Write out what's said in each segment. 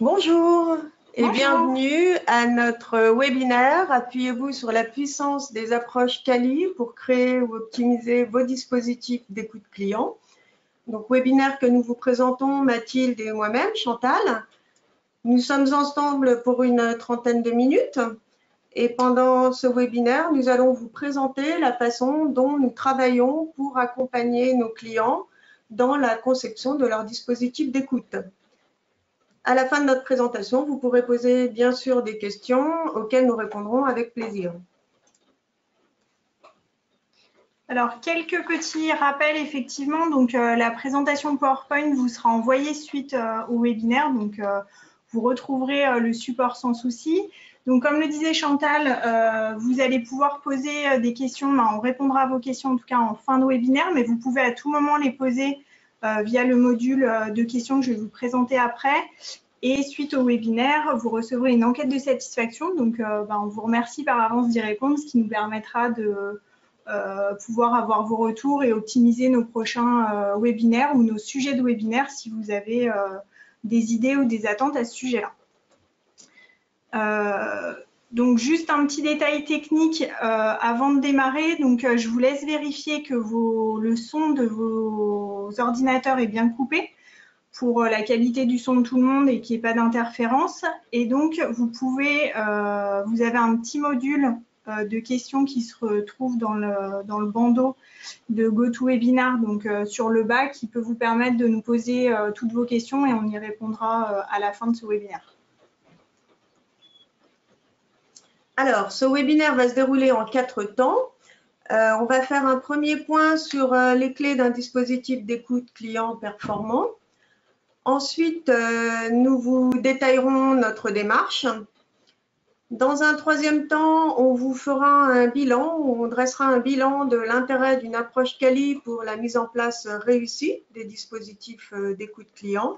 Bonjour et Bonjour. bienvenue à notre webinaire. Appuyez-vous sur la puissance des approches Cali pour créer ou optimiser vos dispositifs d'écoute client. Donc, webinaire que nous vous présentons, Mathilde et moi-même, Chantal. Nous sommes ensemble pour une trentaine de minutes et pendant ce webinaire, nous allons vous présenter la façon dont nous travaillons pour accompagner nos clients dans la conception de leur dispositif d'écoute. À la fin de notre présentation, vous pourrez poser bien sûr des questions auxquelles nous répondrons avec plaisir. Alors, quelques petits rappels, effectivement. Donc, la présentation PowerPoint vous sera envoyée suite au webinaire. Donc, vous retrouverez le support sans souci. Donc, comme le disait Chantal, vous allez pouvoir poser des questions. On répondra à vos questions, en tout cas, en fin de webinaire. Mais vous pouvez à tout moment les poser via le module de questions que je vais vous présenter après. Et suite au webinaire, vous recevrez une enquête de satisfaction. Donc, on vous remercie par avance d'y répondre, ce qui nous permettra de pouvoir avoir vos retours et optimiser nos prochains webinaires ou nos sujets de webinaire si vous avez des idées ou des attentes à ce sujet-là. Donc, juste un petit détail technique avant de démarrer. Donc, je vous laisse vérifier que le son de vos ordinateurs est bien coupé pour la qualité du son de tout le monde et qu'il n'y ait pas d'interférence. Et donc, vous avez un petit module de questions qui se retrouve dans le bandeau de GoToWebinar, donc sur le bas, qui peut vous permettre de nous poser toutes vos questions et on y répondra à la fin de ce webinaire. Alors, ce webinaire va se dérouler en 4 temps. On va faire un premier point sur les clés d'un dispositif d'écoute client performant. Ensuite, nous vous détaillerons notre démarche. Dans un troisième temps, on vous fera un bilan, on dressera un bilan de l'intérêt d'une approche Cali pour la mise en place réussie des dispositifs d'écoute client.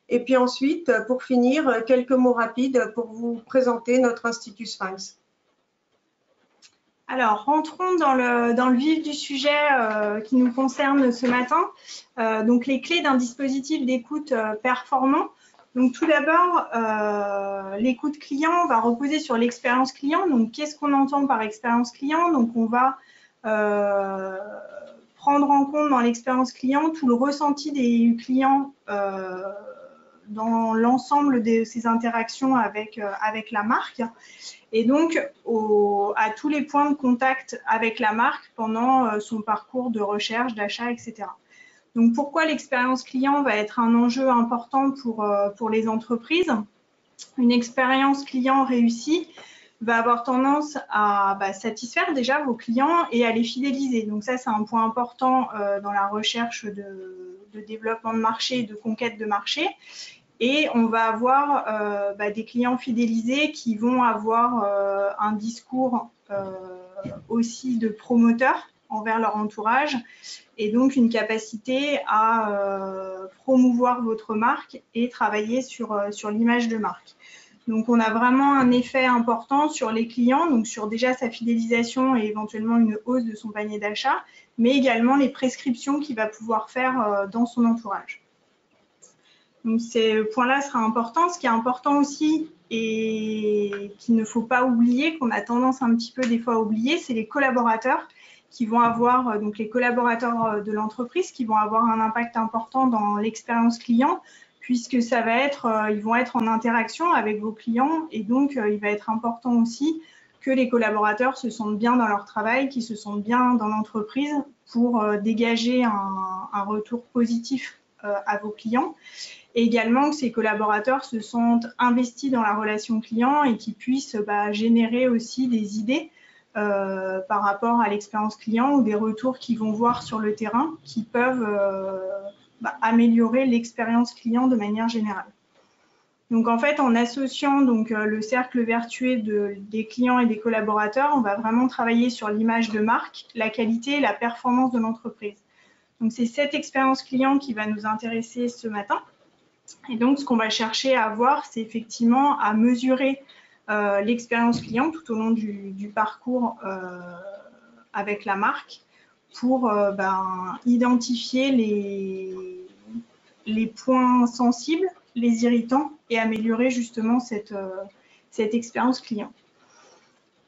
Et puis ensuite, pour finir, quelques mots rapides pour vous présenter notre Institut Sphinx. Alors, rentrons dans le vif du sujet qui nous concerne ce matin. Donc, les clés d'un dispositif d'écoute performant. Donc, tout d'abord, l'écoute client va reposer sur l'expérience client. Donc, qu'est-ce qu'on entend par expérience client? Donc, on va prendre en compte dans l'expérience client tout le ressenti des clients dans l'ensemble de ces interactions avec la marque. Et donc, à tous les points de contact avec la marque pendant son parcours de recherche, d'achat, etc. Donc, pourquoi l'expérience client va être un enjeu important pour les entreprises? Une expérience client réussie va avoir tendance à satisfaire déjà vos clients et à les fidéliser. Donc ça, c'est un point important dans la recherche de développement de marché et de conquête de marché. Et on va avoir des clients fidélisés qui vont avoir un discours aussi de promoteur envers leur entourage et donc une capacité à promouvoir votre marque et travailler sur l'image de marque. Donc, on a vraiment un effet important sur les clients, donc sur déjà sa fidélisation et éventuellement une hausse de son panier d'achat, mais également les prescriptions qu'il va pouvoir faire dans son entourage. Donc, ce point-là sera important. Ce qui est important aussi et qu'il ne faut pas oublier, qu'on a tendance un petit peu des fois à oublier, c'est les collaborateurs qui vont avoir, donc les collaborateurs de l'entreprise qui vont avoir un impact important dans l'expérience client, puisque ça va être, ils vont être en interaction avec vos clients et donc il va être important aussi que les collaborateurs se sentent bien dans leur travail, qu'ils se sentent bien dans l'entreprise pour dégager un retour positif à vos clients. Et également que ces collaborateurs se sentent investis dans la relation client et qu'ils puissent générer aussi des idées par rapport à l'expérience client ou des retours qu'ils vont voir sur le terrain qui peuvent améliorer l'expérience client de manière générale. Donc en fait, en associant donc, le cercle vertueux des clients et des collaborateurs, on va vraiment travailler sur l'image de marque, la qualité et la performance de l'entreprise. Donc c'est cette expérience client qui va nous intéresser ce matin. Et donc, ce qu'on va chercher à voir, c'est effectivement à mesurer l'expérience client tout au long du parcours avec la marque pour identifier les points sensibles, les irritants et améliorer justement cette expérience client.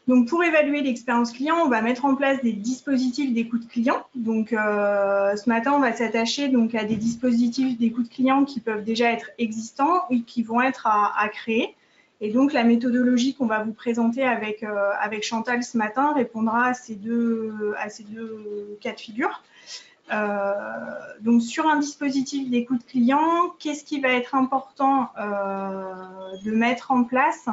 Donc, pour évaluer l'expérience client, on va mettre en place des dispositifs d'écoute client. Donc, ce matin, on va s'attacher donc à des dispositifs d'écoute client qui peuvent déjà être existants ou qui vont être à créer. Et donc, la méthodologie qu'on va vous présenter avec Chantal ce matin répondra à ces deux cas de figure. Donc, sur un dispositif d'écoute client, qu'est-ce qui va être important de mettre en place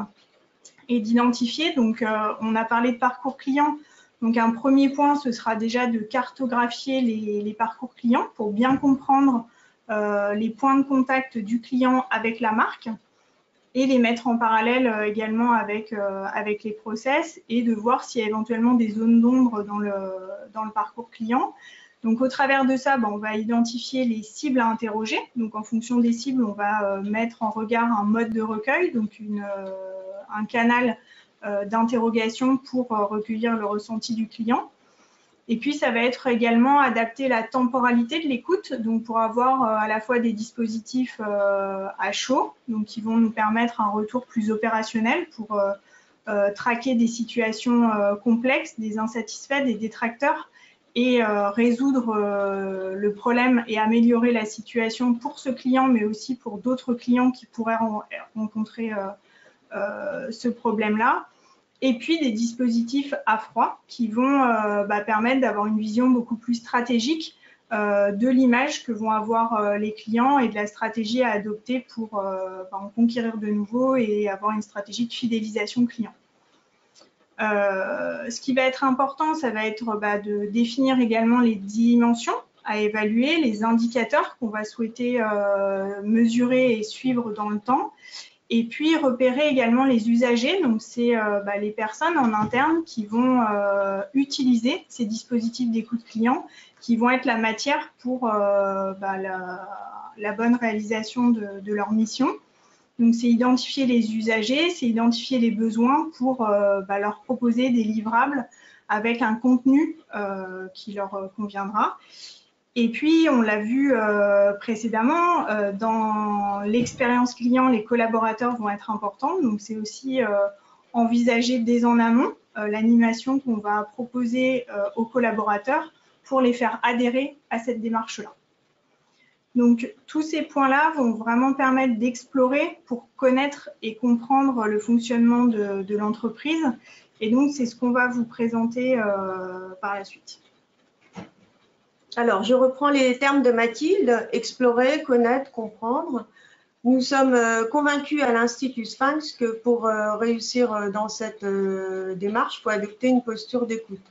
et d'identifier? Donc, on a parlé de parcours client. Donc, un premier point, ce sera déjà de cartographier les parcours clients pour bien comprendre les points de contact du client avec la marque et les mettre en parallèle également avec les process et de voir s'il y a éventuellement des zones d'ombre dans le parcours client. Donc, au travers de ça, on va identifier les cibles à interroger. Donc, en fonction des cibles, on va mettre en regard un mode de recueil, donc un canal d'interrogation pour recueillir le ressenti du client. Et puis, ça va être également adapter la temporalité de l'écoute, donc pour avoir à la fois des dispositifs à chaud, donc qui vont nous permettre un retour plus opérationnel pour traquer des situations complexes, des insatisfaits, des détracteurs, et résoudre le problème et améliorer la situation pour ce client, mais aussi pour d'autres clients qui pourraient rencontrer ce problème-là. Et puis des dispositifs à froid qui vont permettre d'avoir une vision beaucoup plus stratégique de l'image que vont avoir les clients et de la stratégie à adopter pour en conquérir de nouveau et avoir une stratégie de fidélisation client. Ce qui va être important, ça va être de définir également les dimensions à évaluer, les indicateurs qu'on va souhaiter mesurer et suivre dans le temps. Et puis, repérer également les usagers. Donc, c'est les personnes en interne qui vont utiliser ces dispositifs d'écoute client, qui vont être la matière pour la bonne réalisation de leur mission. Donc, c'est identifier les usagers, c'est identifier les besoins pour leur proposer des livrables avec un contenu qui leur conviendra. Et puis, on l'a vu précédemment, dans l'expérience client, les collaborateurs vont être importants. Donc, c'est aussi envisager dès en amont l'animation qu'on va proposer aux collaborateurs pour les faire adhérer à cette démarche-là. Donc, tous ces points-là vont vraiment permettre d'explorer pour connaître et comprendre le fonctionnement de l'entreprise. Et donc, c'est ce qu'on va vous présenter par la suite. Alors, je reprends les termes de Mathilde, explorer, connaître, comprendre. Nous sommes convaincus à l'Institut Sphinx que pour réussir dans cette démarche, il faut adopter une posture d'écoute.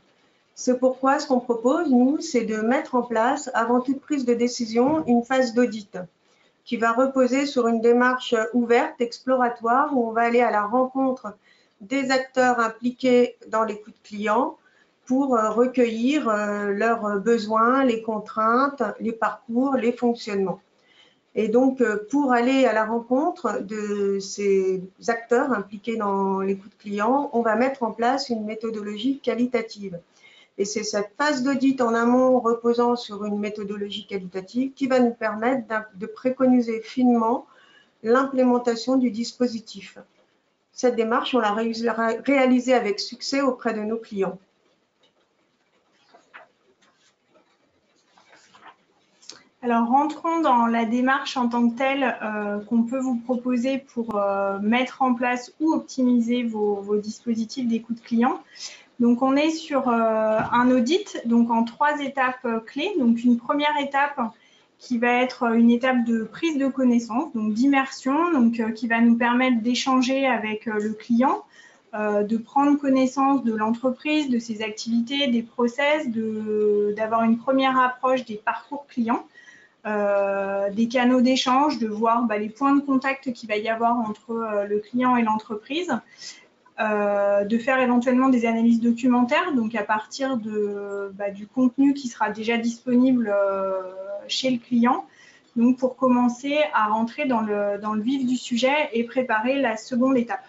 C'est pourquoi ce qu'on propose, nous, c'est de mettre en place, avant toute prise de décision, une phase d'audit qui va reposer sur une démarche ouverte, exploratoire, où on va aller à la rencontre des acteurs impliqués dans l'écoute client, pour recueillir leurs besoins, les contraintes, les parcours, les fonctionnements. Et donc, pour aller à la rencontre de ces acteurs impliqués dans l'écoute client, on va mettre en place une méthodologie qualitative. Et c'est cette phase d'audit en amont reposant sur une méthodologie qualitative qui va nous permettre de préconiser finement l'implémentation du dispositif. Cette démarche, on l'a réalisée avec succès auprès de nos clients. Alors, rentrons dans la démarche en tant que telle qu'on peut vous proposer pour mettre en place ou optimiser vos dispositifs d'écoute client. Donc, on est sur un audit donc en 3 étapes clés. Donc, une première étape qui va être une étape de prise de connaissance, donc d'immersion, donc qui va nous permettre d'échanger avec le client, de prendre connaissance de l'entreprise, de ses activités, des process, d'avoir une première approche des parcours clients. Des canaux d'échange, de voir les points de contact qu'il va y avoir entre le client et l'entreprise, de faire éventuellement des analyses documentaires, donc à partir du contenu qui sera déjà disponible chez le client, donc pour commencer à rentrer dans le vif du sujet et préparer la seconde étape.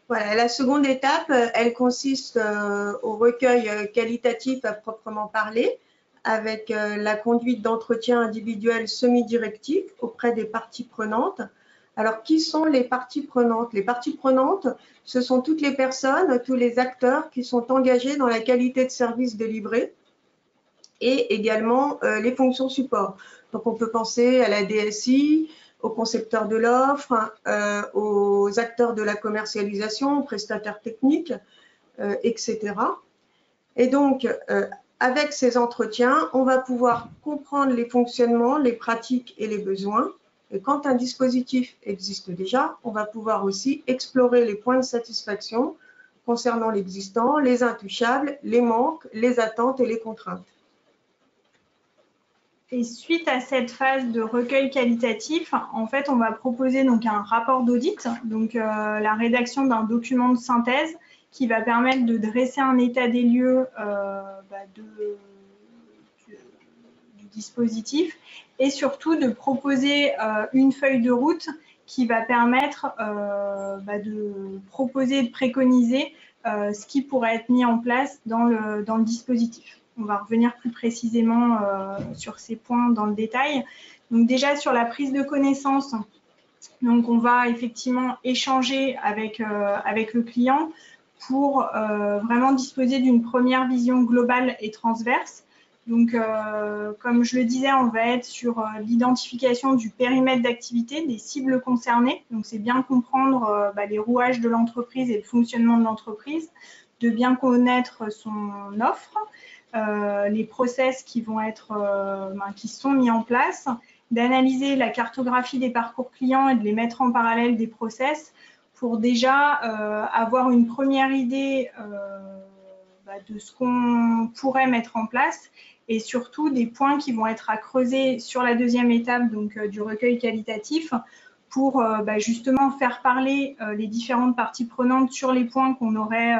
Voilà, la seconde étape, elle consiste au recueil qualitatif à proprement parler, avec la conduite d'entretiens individuels semi-directifs auprès des parties prenantes. Alors, qui sont les parties prenantes? Les parties prenantes, ce sont toutes les personnes, tous les acteurs qui sont engagés dans la qualité de service délivré et également les fonctions support. Donc, on peut penser à la DSI, aux concepteurs de l'offre, aux acteurs de la commercialisation, aux prestataires techniques, etc. Et donc, avec ces entretiens, on va pouvoir comprendre les fonctionnements, les pratiques et les besoins. Et quand un dispositif existe déjà, on va pouvoir aussi explorer les points de satisfaction concernant l'existant, les intouchables, les manques, les attentes et les contraintes. Et suite à cette phase de recueil qualitatif, en fait, on va proposer donc un rapport d'audit, donc la rédaction d'un document de synthèse qui va permettre de dresser un état des lieux du dispositif et surtout de proposer une feuille de route qui va permettre de proposer et de préconiser ce qui pourrait être mis en place dans le dispositif. On va revenir plus précisément sur ces points dans le détail. Donc déjà sur la prise de connaissance, donc on va effectivement échanger avec le client pour vraiment disposer d'une première vision globale et transverse. Donc, comme je le disais, on va être sur l'identification du périmètre d'activité, des cibles concernées. Donc, c'est bien comprendre les rouages de l'entreprise et le fonctionnement de l'entreprise, de bien connaître son offre, les process qui vont être, qui sont mis en place, d'analyser la cartographie des parcours clients et de les mettre en parallèle des process pour déjà avoir une première idée de ce qu'on pourrait mettre en place et surtout des points qui vont être à creuser sur la deuxième étape donc, du recueil qualitatif pour justement faire parler les différentes parties prenantes sur les points qu'on aurait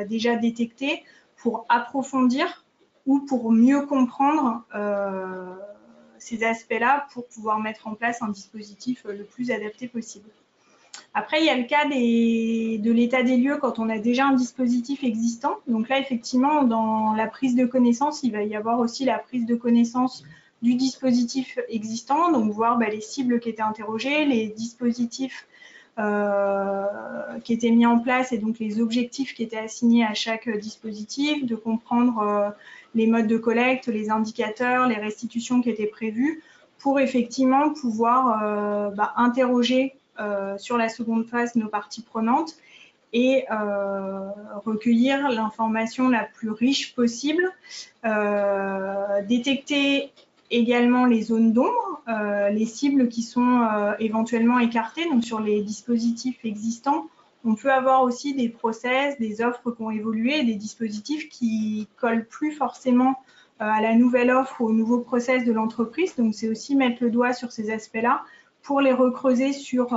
déjà détectés pour approfondir ou pour mieux comprendre ces aspects-là pour pouvoir mettre en place un dispositif le plus adapté possible. Après, il y a le cas de l'état des lieux quand on a déjà un dispositif existant. Donc là, effectivement, dans la prise de connaissance, il va y avoir aussi la prise de connaissance du dispositif existant, donc voir les cibles qui étaient interrogées, les dispositifs qui étaient mis en place et donc les objectifs qui étaient assignés à chaque dispositif, de comprendre les modes de collecte, les indicateurs, les restitutions qui étaient prévues pour effectivement pouvoir interroger sur la seconde phase nos parties prenantes et recueillir l'information la plus riche possible, détecter également les zones d'ombre, les cibles qui sont éventuellement écartées. Donc sur les dispositifs existants, on peut avoir aussi des process, des offres qui ont évolué, des dispositifs qui ne collent plus forcément à la nouvelle offre ou au nouveau process de l'entreprise. Donc c'est aussi mettre le doigt sur ces aspects-là pour les recreuser sur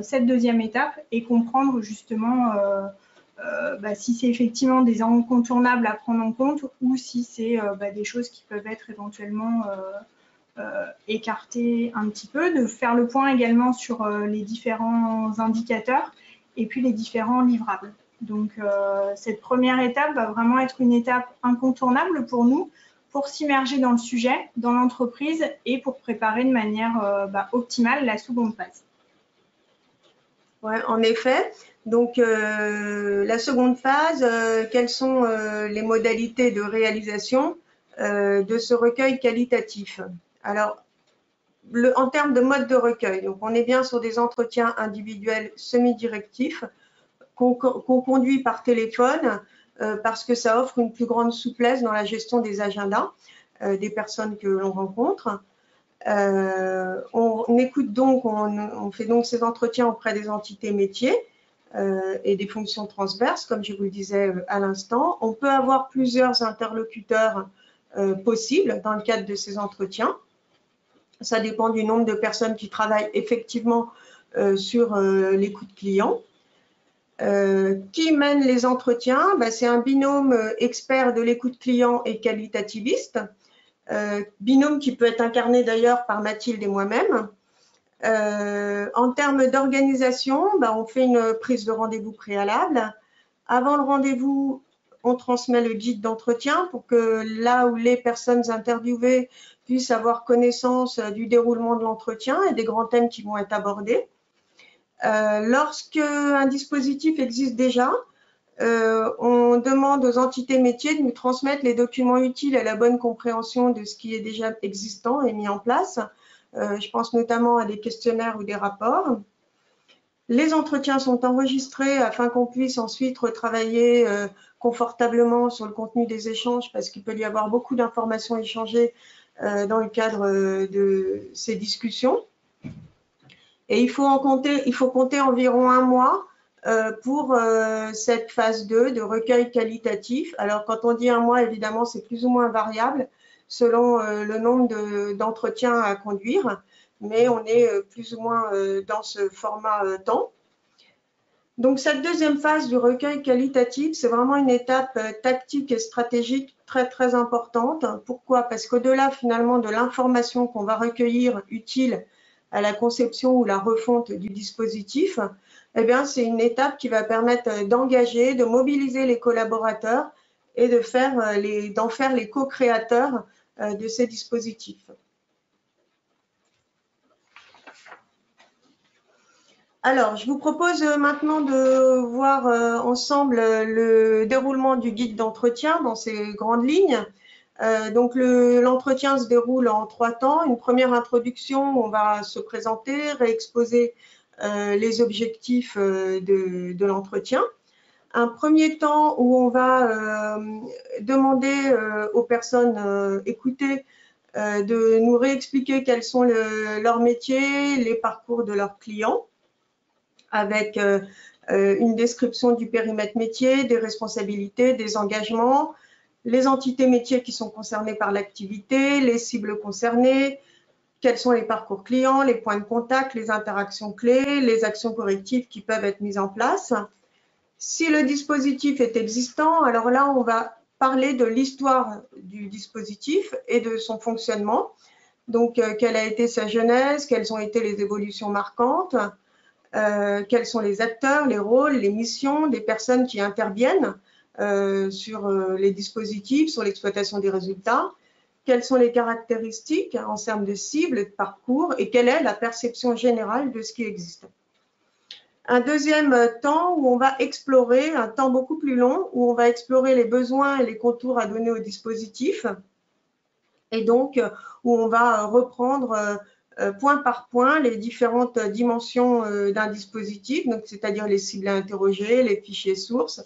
cette deuxième étape et comprendre justement si c'est effectivement des incontournables à prendre en compte ou si c'est des choses qui peuvent être éventuellement écartées un petit peu, de faire le point également sur les différents indicateurs et puis les différents livrables. Donc cette première étape va vraiment être une étape incontournable pour nous, pour s'immerger dans le sujet, dans l'entreprise et pour préparer de manière optimale la seconde phase. Ouais, en effet. Donc, la seconde phase, quelles sont les modalités de réalisation de ce recueil qualitatif? Alors, en termes de mode de recueil, donc on est bien sur des entretiens individuels semi-directifs qu'on conduit par téléphone parce que ça offre une plus grande souplesse dans la gestion des agendas des personnes que l'on rencontre. On écoute donc, on fait donc ces entretiens auprès des entités métiers et des fonctions transverses, comme je vous le disais à l'instant. On peut avoir plusieurs interlocuteurs possibles dans le cadre de ces entretiens. Ça dépend du nombre de personnes qui travaillent effectivement sur l'écoute client. Qui mène les entretiens? C'est un binôme expert de l'écoute client et qualitativiste, binôme qui peut être incarné d'ailleurs par Mathilde et moi-même. En termes d'organisation, on fait une prise de rendez-vous préalable. Avant le rendez-vous, on transmet le guide d'entretien pour que là où les personnes interviewées puissent avoir connaissance du déroulement de l'entretien et des grands thèmes qui vont être abordés. Lorsque un dispositif existe déjà, on demande aux entités métiers de nous transmettre les documents utiles à la bonne compréhension de ce qui est déjà existant et mis en place. Je pense notamment à des questionnaires ou des rapports. Les entretiens sont enregistrés afin qu'on puisse ensuite retravailler confortablement sur le contenu des échanges parce qu'il peut y avoir beaucoup d'informations échangées dans le cadre de ces discussions. Et il faut compter environ 1 mois pour cette phase 2 de recueil qualitatif. Alors, quand on dit 1 mois, évidemment, c'est plus ou moins variable selon le nombre d'entretiens à conduire, mais on est plus ou moins dans ce format temps. Donc, cette deuxième phase du recueil qualitatif, c'est vraiment une étape tactique et stratégique très, très importante. Pourquoi? Parce qu'au-delà, finalement, de l'information qu'on va recueillir utile à la conception ou la refonte du dispositif, eh bien, c'est une étape qui va permettre d'engager, de mobiliser les collaborateurs et d'en faire les co-créateurs de ces dispositifs. Alors, je vous propose maintenant de voir ensemble le déroulement du guide d'entretien dans ses grandes lignes. Donc, l'entretien se déroule en 3 temps. Une première introduction, on va se présenter, réexposer les objectifs de l'entretien. Un premier temps où on va demander aux personnes écoutées de nous réexpliquer quels sont leurs métiers, les parcours de leurs clients, avec une description du périmètre métier, des responsabilités, des engagements, les entités métiers qui sont concernées par l'activité, les cibles concernées, quels sont les parcours clients, les points de contact, les interactions clés, les actions correctives qui peuvent être mises en place. Si le dispositif est existant, alors là, on va parler de l'histoire du dispositif et de son fonctionnement. Donc, quelle a été sa genèse, quelles ont été les évolutions marquantes, quels sont les acteurs, les rôles, les missions des personnes qui interviennent sur les dispositifs, sur l'exploitation des résultats, quelles sont les caractéristiques en termes de cibles, de parcours et quelle est la perception générale de ce qui existe. Un deuxième temps où on va explorer, un temps beaucoup plus long, où on va explorer les besoins et les contours à donner au dispositif et donc où on va reprendre point par point les différentes dimensions d'un dispositif, c'est-à-dire les cibles à interroger, les fichiers sources,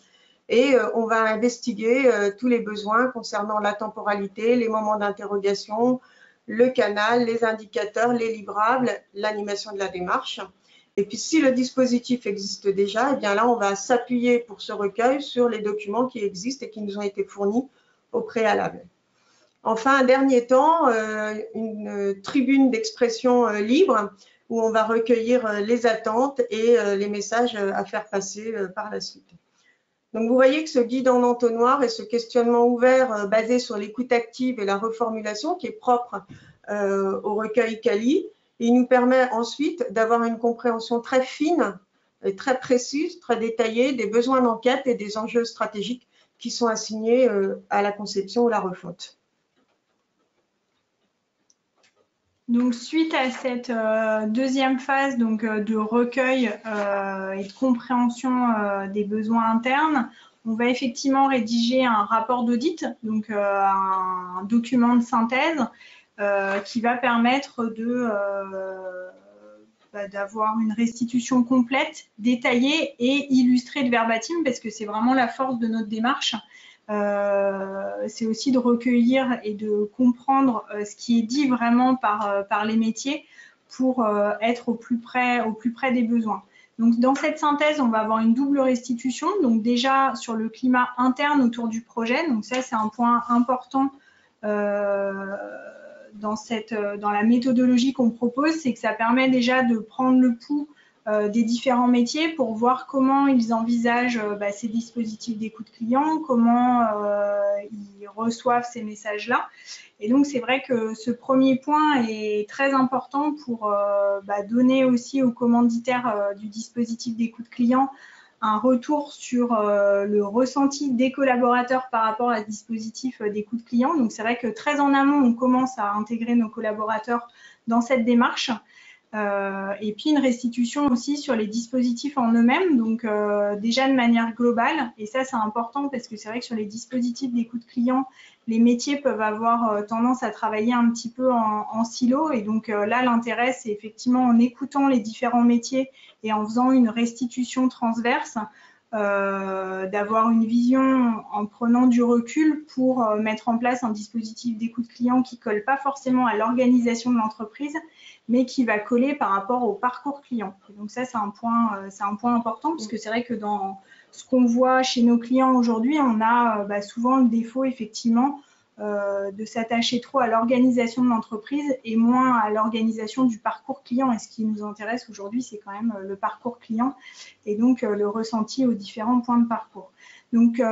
et on va investiguer tous les besoins concernant la temporalité, les moments d'interrogation, le canal, les indicateurs, les livrables, l'animation de la démarche. Et puis, si le dispositif existe déjà, eh bien là, on va s'appuyer pour ce recueil sur les documents qui existent et qui nous ont été fournis au préalable. Enfin, un dernier temps, une tribune d'expression libre où on va recueillir les attentes et les messages à faire passer par la suite. Donc, vous voyez que ce guide en entonnoir et ce questionnement ouvert basé sur l'écoute active et la reformulation qui est propre au recueil Quali, il nous permet ensuite d'avoir une compréhension très fine et très précise, très détaillée des besoins d'enquête et des enjeux stratégiques qui sont assignés à la conception ou la refonte. Donc, suite à cette deuxième phase donc, de recueil et de compréhension des besoins internes, on va effectivement rédiger un rapport d'audit, donc un document de synthèse qui va permettre d'avoir une restitution complète, détaillée et illustrée de verbatim, parce que c'est vraiment la force de notre démarche. C'est aussi de recueillir et de comprendre ce qui est dit vraiment par les métiers pour être au plus près des besoins. Donc, dans cette synthèse, on va avoir une double restitution. Donc, déjà sur le climat interne autour du projet. Donc, ça, c'est un point important dans la méthodologie qu'on propose, c'est que ça permet déjà de prendre le pouls des différents métiers pour voir comment ils envisagent ces dispositifs d'écoute client, comment ils reçoivent ces messages-là. Et donc, c'est vrai que ce premier point est très important pour donner aussi aux commanditaires du dispositif d'écoute client un retour sur le ressenti des collaborateurs par rapport à ce dispositif d'écoute client. Donc, c'est vrai que très en amont, on commence à intégrer nos collaborateurs dans cette démarche. Et puis, une restitution aussi sur les dispositifs en eux-mêmes, donc déjà de manière globale. Et ça, c'est important parce que c'est vrai que sur les dispositifs d'écoute client, les métiers peuvent avoir tendance à travailler un petit peu en silo. Et donc là, l'intérêt, c'est effectivement en écoutant les différents métiers et en faisant une restitution transverse, d'avoir une vision en prenant du recul pour mettre en place un dispositif d'écoute client qui ne colle pas forcément à l'organisation de l'entreprise, mais qui va coller par rapport au parcours client. Et donc ça, c'est un point important, parce que c'est vrai que dans ce qu'on voit chez nos clients aujourd'hui, on a souvent le défaut, effectivement, de s'attacher trop à l'organisation de l'entreprise et moins à l'organisation du parcours client. Et ce qui nous intéresse aujourd'hui, c'est quand même le parcours client et donc le ressenti aux différents points de parcours. Donc,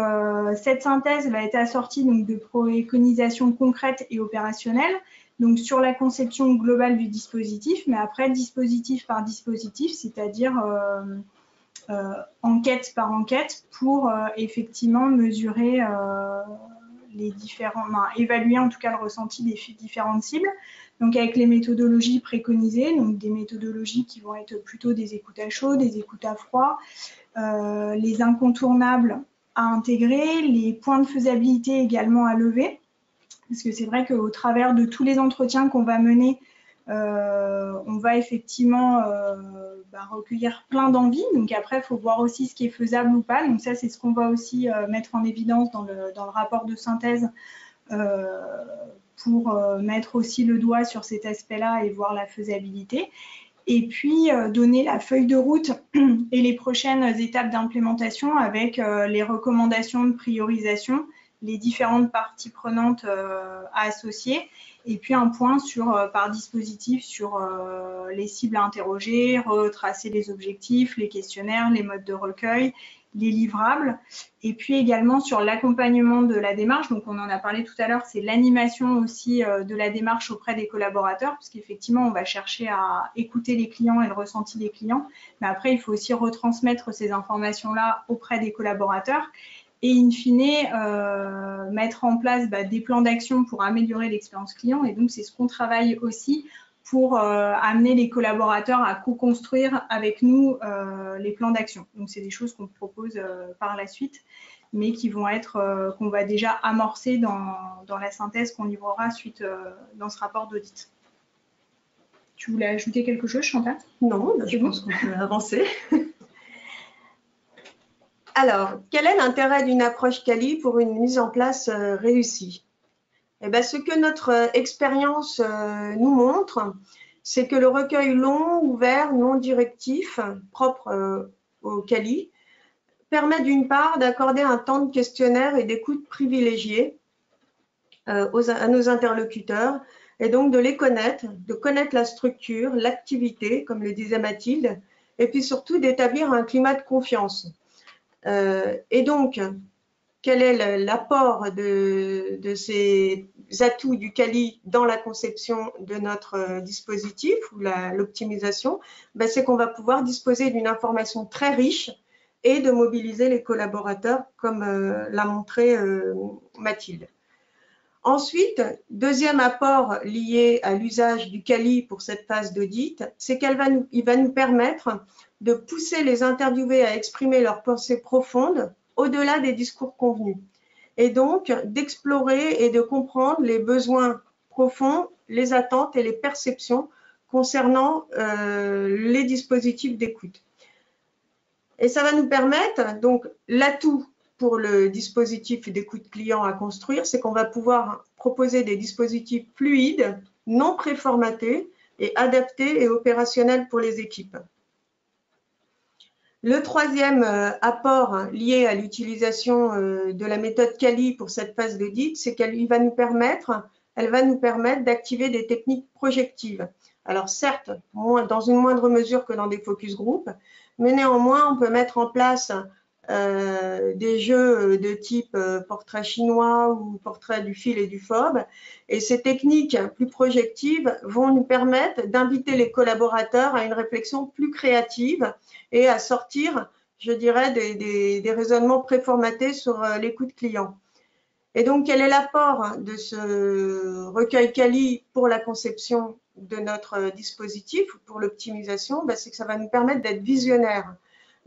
cette synthèse va être assortie donc, de préconisations concrètes et opérationnelles, donc sur la conception globale du dispositif, mais après dispositif par dispositif, c'est-à-dire enquête par enquête pour effectivement mesurer les différents, évaluer en tout cas le ressenti des différentes cibles. Donc avec les méthodologies préconisées, donc des méthodologies qui vont être plutôt des écoutes à chaud, des écoutes à froid, les incontournables à intégrer, les points de faisabilité également à lever. Parce que c'est vrai qu'au travers de tous les entretiens qu'on va mener, on va effectivement recueillir plein d'envies. Donc après, il faut voir aussi ce qui est faisable ou pas. Donc ça, c'est ce qu'on va aussi mettre en évidence dans le rapport de synthèse pour mettre aussi le doigt sur cet aspect-là et voir la faisabilité. Et puis donner la feuille de route et les prochaines étapes d'implémentation avec les recommandations de priorisation, les différentes parties prenantes à associer, et puis un point par dispositif sur les cibles à interroger, retracer les objectifs, les questionnaires, les modes de recueil, les livrables, et puis également sur l'accompagnement de la démarche. Donc on en a parlé tout à l'heure, c'est l'animation aussi de la démarche auprès des collaborateurs, parce qu'effectivement on va chercher à écouter les clients et le ressenti des clients, mais après il faut aussi retransmettre ces informations-là auprès des collaborateurs et in fine mettre en place des plans d'action pour améliorer l'expérience client. Et donc c'est ce qu'on travaille aussi pour amener les collaborateurs à co-construire avec nous les plans d'action. Donc, c'est des choses qu'on propose par la suite, mais qui vont être, qu'on va déjà amorcer dans la synthèse qu'on livrera suite dans ce rapport d'audit. Tu voulais ajouter quelque chose, Chantal? Non, je pense qu'on peut avancer. Alors, quel est l'intérêt d'une approche quali pour une mise en place réussie? Eh bien, ce que notre expérience nous montre, c'est que le recueil long, ouvert, non directif, propre au quali, permet d'une part d'accorder un temps de questionnaire et d'écoute privilégié à nos interlocuteurs, et donc de les connaître, de connaître la structure, l'activité, comme le disait Mathilde, et puis surtout d'établir un climat de confiance. Et donc, quel est l'apport de ces atouts du quali dans la conception de notre dispositif ou l'optimisation? C'est qu'on va pouvoir disposer d'une information très riche et de mobiliser les collaborateurs, comme l'a montré Mathilde. Ensuite, deuxième apport lié à l'usage du quali pour cette phase d'audit, c'est qu'il va nous permettre de pousser les interviewés à exprimer leurs pensées profondes au-delà des discours convenus, et donc d'explorer et de comprendre les besoins profonds, les attentes et les perceptions concernant les dispositifs d'écoute. Et ça va nous permettre, donc l'atout pour le dispositif d'écoute client à construire, c'est qu'on va pouvoir proposer des dispositifs fluides, non préformatés et adaptés et opérationnels pour les équipes. Le troisième apport lié à l'utilisation de la méthode quali pour cette phase d'audit, c'est qu'elle va nous permettre d'activer des techniques projectives. Alors certes, dans une moindre mesure que dans des focus group, mais néanmoins, on peut mettre en place des jeux de type portrait chinois ou portrait du fil et du fob. Et ces techniques plus projectives vont nous permettre d'inviter les collaborateurs à une réflexion plus créative et à sortir je dirais, des raisonnements préformatés sur l'écoute client. Et donc, quel est l'apport de ce recueil quali pour la conception de notre dispositif, pour l'optimisation? C'est que ça va nous permettre d'être visionnaires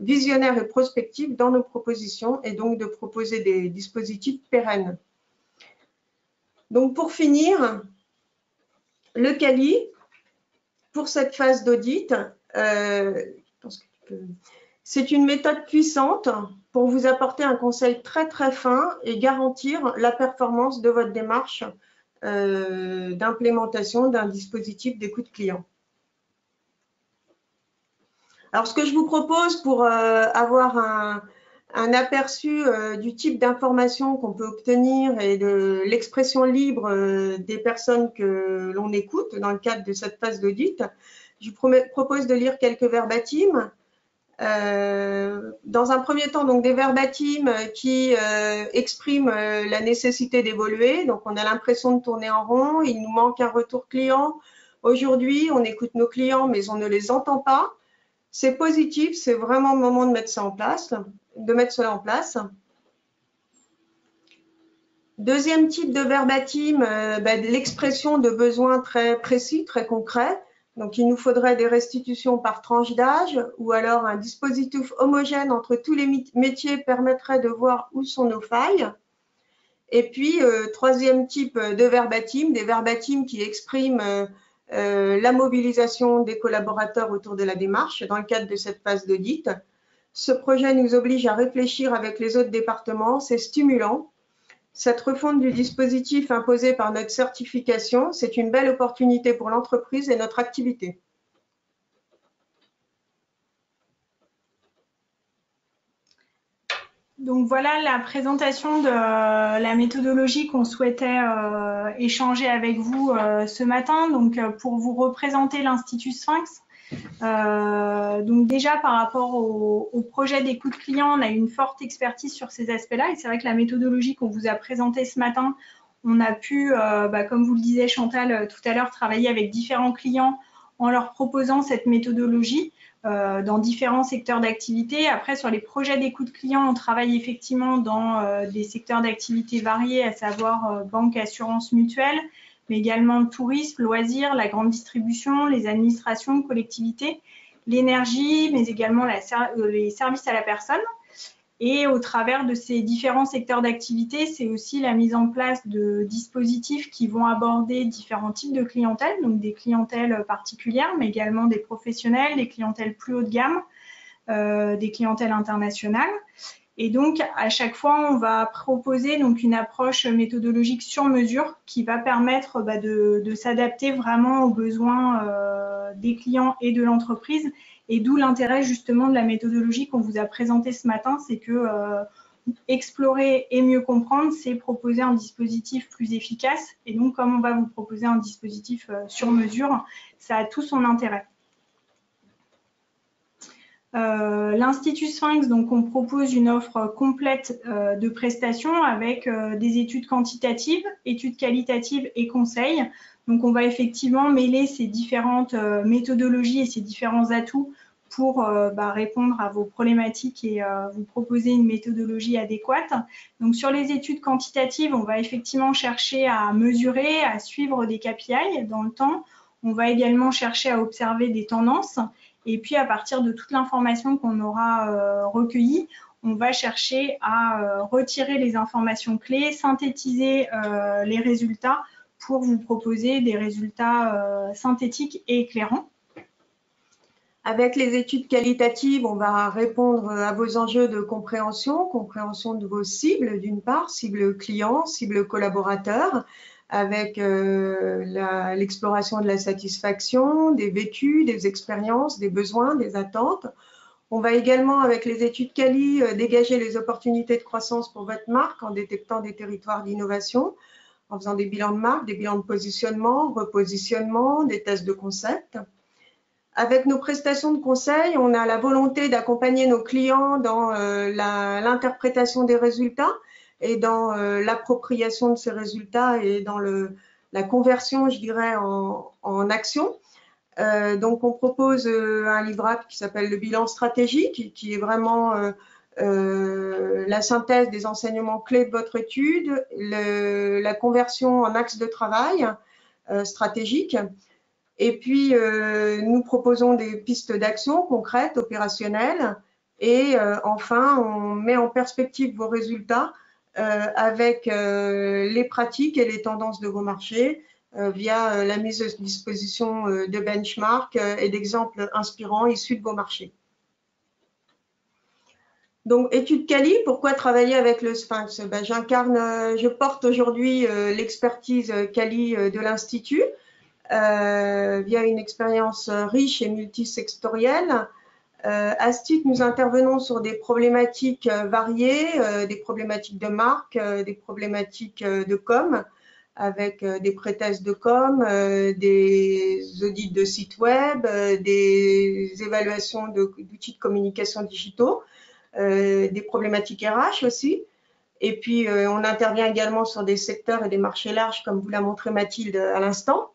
et prospectifs dans nos propositions et donc de proposer des dispositifs pérennes. Donc, pour finir, le quali, pour cette phase d'audit, c'est une méthode puissante pour vous apporter un conseil très très fin et garantir la performance de votre démarche d'implémentation d'un dispositif d'écoute client. Alors, ce que je vous propose pour avoir un aperçu du type d'information qu'on peut obtenir et de l'expression libre des personnes que l'on écoute dans le cadre de cette phase d'audit, je vous propose de lire quelques verbatims. Dans un premier temps, donc des verbatims qui expriment la nécessité d'évoluer. Donc, on a l'impression de tourner en rond, il nous manque un retour client. Aujourd'hui, on écoute nos clients, mais on ne les entend pas. C'est positif, c'est vraiment le moment de mettre ça en place, de mettre cela en place. Deuxième type de verbatim, l'expression de besoins très précis, très concrets. Donc, il nous faudrait des restitutions par tranche d'âge ou alors un dispositif homogène entre tous les métiers permettrait de voir où sont nos failles. Et puis, troisième type de verbatim, des verbatims qui expriment la mobilisation des collaborateurs autour de la démarche dans le cadre de cette phase d'audit. Ce projet nous oblige à réfléchir avec les autres départements, c'est stimulant. Cette refonte du dispositif imposé par notre certification, c'est une belle opportunité pour l'entreprise et notre activité. Donc voilà la présentation de la méthodologie qu'on souhaitait échanger avec vous ce matin. Donc pour vous représenter l'Institut Sphinx, donc déjà par rapport au projet d'écoute client, on a une forte expertise sur ces aspects-là et c'est vrai que la méthodologie qu'on vous a présentée ce matin, on a pu, comme vous le disait Chantal tout à l'heure, travailler avec différents clients en leur proposant cette méthodologie dans différents secteurs d'activité. Après, sur les projets d'écoute client, on travaille effectivement dans des secteurs d'activité variés, à savoir banque, assurance, mutuelle, mais également tourisme, loisirs, la grande distribution, les administrations, collectivités, l'énergie, mais également les services à la personne. Et au travers de ces différents secteurs d'activité, c'est aussi la mise en place de dispositifs qui vont aborder différents types de clientèle, donc des clientèles particulières, mais également des professionnels, des clientèles plus haut de gamme, des clientèles internationales. Et donc, à chaque fois, on va proposer donc une approche méthodologique sur mesure qui va permettre de s'adapter vraiment aux besoins des clients et de l'entreprise. Et d'où l'intérêt justement de la méthodologie qu'on vous a présentée ce matin, c'est que explorer et mieux comprendre, c'est proposer un dispositif plus efficace. Et donc, comme on va vous proposer un dispositif sur mesure, ça a tout son intérêt. L'Institut Sphinx, donc on propose une offre complète de prestations avec des études quantitatives, études qualitatives et conseils. Donc on va effectivement mêler ces différentes méthodologies et ces différents atouts pour répondre à vos problématiques et vous proposer une méthodologie adéquate. Donc sur les études quantitatives, on va effectivement chercher à mesurer, à suivre des KPI dans le temps. On va également chercher à observer des tendances. Et puis, à partir de toute l'information qu'on aura recueillie, on va chercher à retirer les informations clés, synthétiser les résultats pour vous proposer des résultats synthétiques et éclairants. Avec les études qualitatives, on va répondre à vos enjeux de compréhension de vos cibles d'une part, cibles clients, cibles collaborateurs, avec l'exploration de la satisfaction, des vécus, des expériences, des besoins, des attentes. On va également, avec les études quali, dégager les opportunités de croissance pour votre marque en détectant des territoires d'innovation, en faisant des bilans de marque, des bilans de positionnement, repositionnement, des tests de concept. Avec nos prestations de conseil, on a la volonté d'accompagner nos clients dans l'interprétation des résultats et dans l'appropriation de ces résultats et dans la conversion, je dirais, en action. Donc, on propose un livrable qui s'appelle le bilan stratégique, qui est vraiment la synthèse des enseignements clés de votre étude, la conversion en axe de travail stratégique. Et puis, nous proposons des pistes d'action concrètes, opérationnelles. Et enfin, on met en perspective vos résultats avec les pratiques et les tendances de vos marchés via la mise à disposition de benchmarks et d'exemples inspirants issus de vos marchés. Donc, étude Cali, pourquoi travailler avec le Sphinx? Ben, je porte aujourd'hui l'expertise Cali de l'Institut via une expérience riche et multisectorielle. À ce titre, nous intervenons sur des problématiques variées, des problématiques de marque, des problématiques de com, avec des pré-tests de com, des audits de sites web, des évaluations d'outils de communication digitaux, des problématiques RH aussi. Et puis, on intervient également sur des secteurs et des marchés larges, comme vous l'a montré Mathilde à l'instant.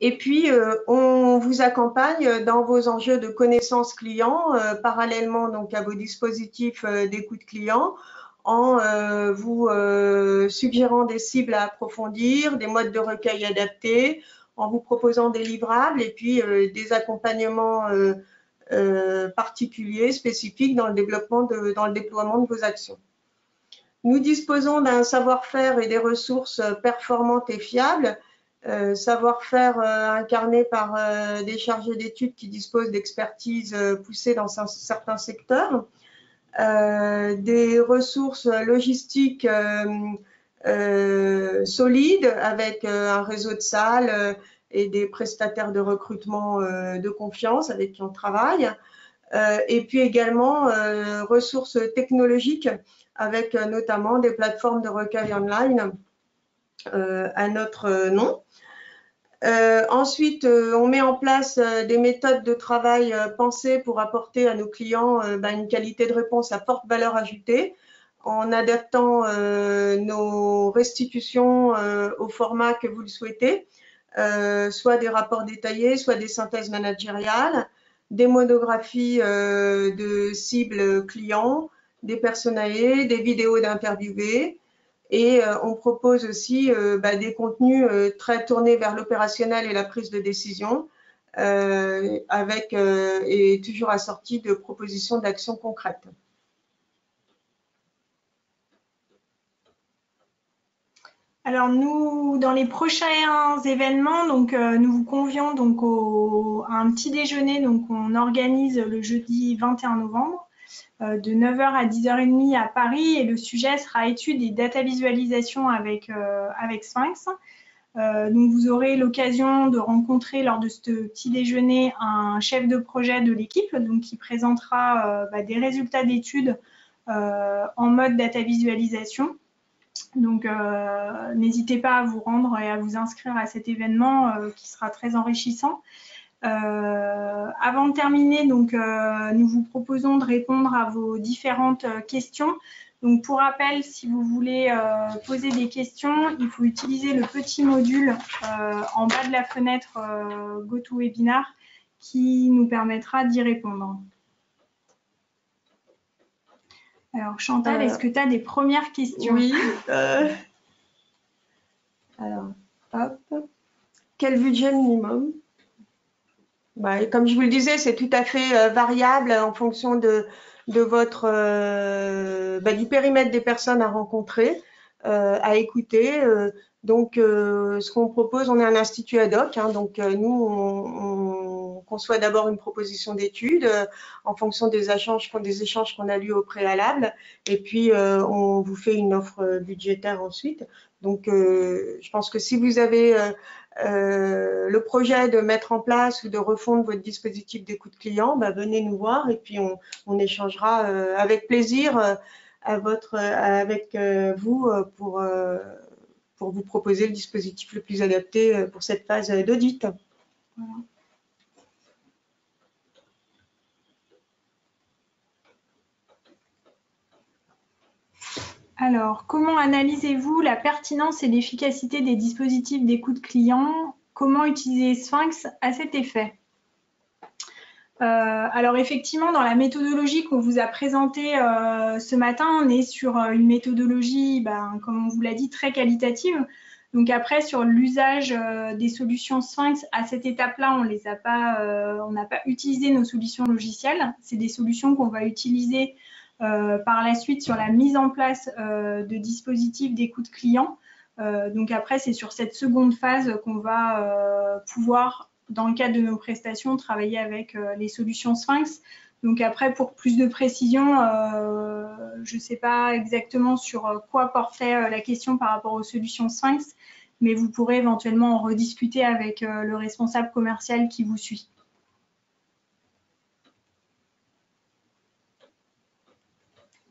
Et puis, on vous accompagne dans vos enjeux de connaissance client, parallèlement donc à vos dispositifs d'écoute client, en vous suggérant des cibles à approfondir, des modes de recueil adaptés, en vous proposant des livrables et puis des accompagnements particuliers, spécifiques dans le déploiement de vos actions. Nous disposons d'un savoir-faire et des ressources performantes et fiables, savoir-faire incarné par des chargés d'études qui disposent d'expertise poussée dans certains secteurs, des ressources logistiques solides avec un réseau de salles et des prestataires de recrutement de confiance avec qui on travaille, et puis également ressources technologiques avec notamment des plateformes de recueil online à notre nom. Ensuite, on met en place des méthodes de travail pensées pour apporter à nos clients une qualité de réponse à forte valeur ajoutée en adaptant nos restitutions au format que vous le souhaitez, soit des rapports détaillés, soit des synthèses managériales, des monographies de cibles clients, des personae, des vidéos d'interviewés. Et on propose aussi des contenus très tournés vers l'opérationnel et la prise de décision, et toujours assortis de propositions d'actions concrètes. Alors nous, dans les prochains événements, donc nous vous convions donc à un petit déjeuner donc on organise le jeudi 21 novembre. De 9h à 10h30 à Paris et le sujet sera étude et data visualisation avec Sphinx. Donc vous aurez l'occasion de rencontrer lors de ce petit déjeuner un chef de projet de l'équipe donc qui présentera des résultats d'études en mode data visualisation. Donc n'hésitez pas à vous rendre et à vous inscrire à cet événement qui sera très enrichissant. Avant de terminer, donc, nous vous proposons de répondre à vos différentes questions. Donc, pour rappel, si vous voulez poser des questions, il faut utiliser le petit module en bas de la fenêtre GoToWebinar qui nous permettra d'y répondre. Alors, Chantal, est-ce que tu as des premières questions? Oui. Alors, hop. Quel budget minimum? Comme je vous le disais, c'est tout à fait variable en fonction de votre du périmètre des personnes à rencontrer, à écouter. Donc, ce qu'on propose, on est un institut ad hoc, hein, donc nous, on conçoit d'abord une proposition d'étude en fonction des échanges qu'on a lieu au préalable, et puis on vous fait une offre budgétaire ensuite. Donc, je pense que si vous avez le projet de mettre en place ou de refondre votre dispositif d'écoute client, venez nous voir et puis on échangera avec plaisir avec vous pour vous proposer le dispositif le plus adapté pour cette phase d'audit. Voilà. Alors, comment analysez-vous la pertinence et l'efficacité des dispositifs d'écoute client comment utiliser Sphinx à cet effet. Alors effectivement, dans la méthodologie qu'on vous a présentée ce matin, on est sur une méthodologie, comme on vous l'a dit, très qualitative. Donc après, sur l'usage des solutions Sphinx, à cette étape-là, on n'a pas utilisé nos solutions logicielles. C'est des solutions qu'on va utiliser par la suite sur la mise en place de dispositifs d'écoute client. Donc après, c'est sur cette seconde phase qu'on va pouvoir, dans le cadre de nos prestations, travailler avec les solutions Sphinx. Donc après, pour plus de précision, je ne sais pas exactement sur quoi portait la question par rapport aux solutions Sphinx, mais vous pourrez éventuellement en rediscuter avec le responsable commercial qui vous suit.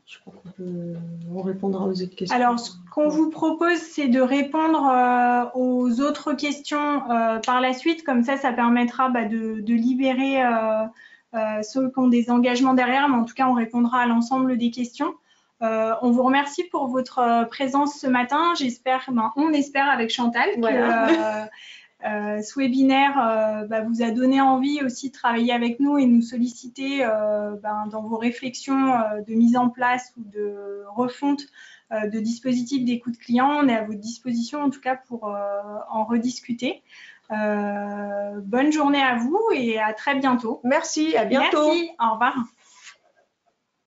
Je crois qu'on répondra aux autres questions. Alors, ce qu'on vous propose, c'est de répondre aux autres questions par la suite. Comme ça permettra de libérer ceux qui ont des engagements derrière, mais en tout cas, on répondra à l'ensemble des questions. On vous remercie pour votre présence ce matin. On espère avec Chantal que ce webinaire vous a donné envie aussi de travailler avec nous et nous solliciter dans vos réflexions de mise en place ou de refonte de dispositifs d'écoute client. On est à votre disposition en tout cas pour en rediscuter. Bonne journée à vous et à très bientôt. Merci, à bientôt. Merci, au revoir.